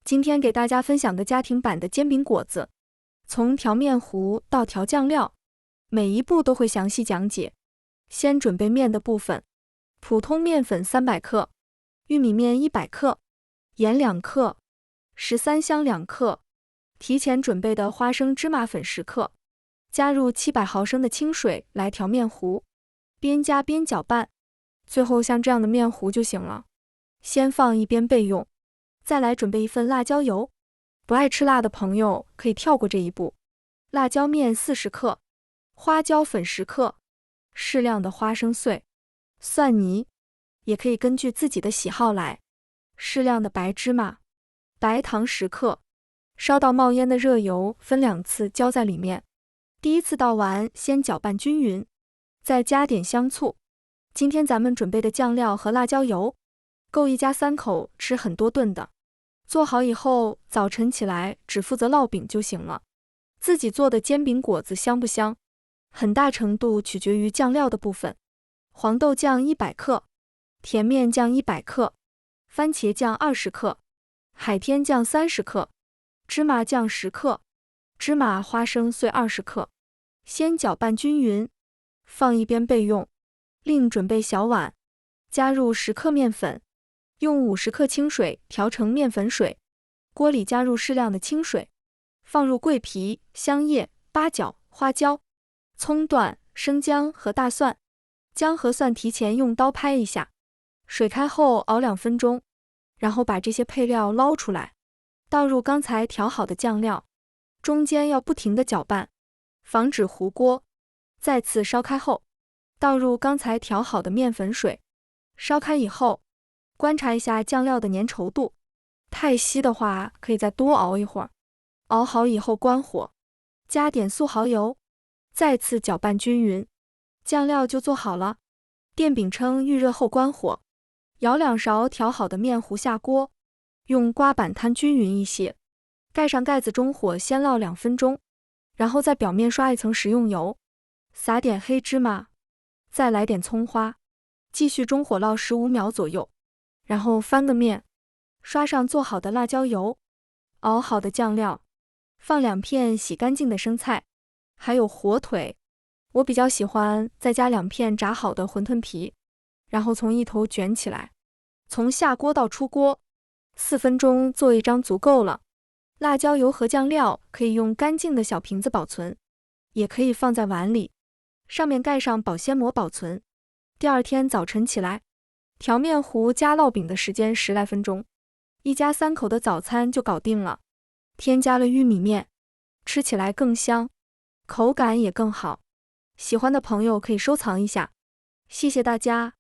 今天给大家分享的家庭版的煎饼果子，从调面糊到调酱料，每一步都会详细讲解。先准备面的部分，普通面粉300克，玉米面100克，盐2克，13香2克，提前准备的花生芝麻粉10克，加入700毫升的清水来调面糊，边加边搅拌，最后像这样的面糊就行了。先放一边备用。再来准备一份辣椒油，不爱吃辣的朋友可以跳过这一步。辣椒面40克，花椒粉10克，适量的花生碎，蒜泥，也可以根据自己的喜好来。适量的白芝麻，白糖10克，烧到冒烟的热油分2次浇在里面。第一次倒完，先搅拌均匀，再加点香醋。今天咱们准备的酱料和辣椒油，够一家3口吃很多顿的。做好以后，早晨起来只负责烙饼就行了。自己做的煎饼果子香不香，很大程度取决于酱料的部分。黄豆酱100克，甜面酱100克，番茄酱20克，海天酱30克，芝麻酱10克，芝麻花生碎20克。先搅拌均匀，放一边备用。另准备小碗，加入10克面粉。用50克清水调成面粉水，锅里加入适量的清水，放入桂皮、香叶、八角、花椒、葱段、生姜和大蒜。姜和蒜提前用刀拍一下，水开后熬2分钟，然后把这些配料捞出来，倒入刚才调好的酱料，中间要不停地搅拌，防止糊锅。再次烧开后，倒入刚才调好的面粉水，烧开以后，观察一下酱料的粘稠度，太稀的话可以再多熬一会儿。熬好以后关火，加点素蚝油，再次搅拌均匀，酱料就做好了。电饼铛预热后关火，舀2勺调好的面糊下锅，用刮板摊均匀一些，盖上盖子，中火先烙2分钟，然后在表面刷一层食用油，撒点黑芝麻，再来点葱花，继续中火烙15秒左右。然后翻个面，刷上做好的辣椒油，熬好的酱料，放2片洗干净的生菜，还有火腿，我比较喜欢再加2片炸好的馄饨皮，然后从一头卷起来，从下锅到出锅，4分钟做一张足够了。辣椒油和酱料可以用干净的小瓶子保存，也可以放在碗里，上面盖上保鲜膜保存。第二天早晨起来，调面糊加烙饼的时间10来分钟，一家3口的早餐就搞定了。添加了玉米面，吃起来更香，口感也更好。喜欢的朋友可以收藏一下，谢谢大家。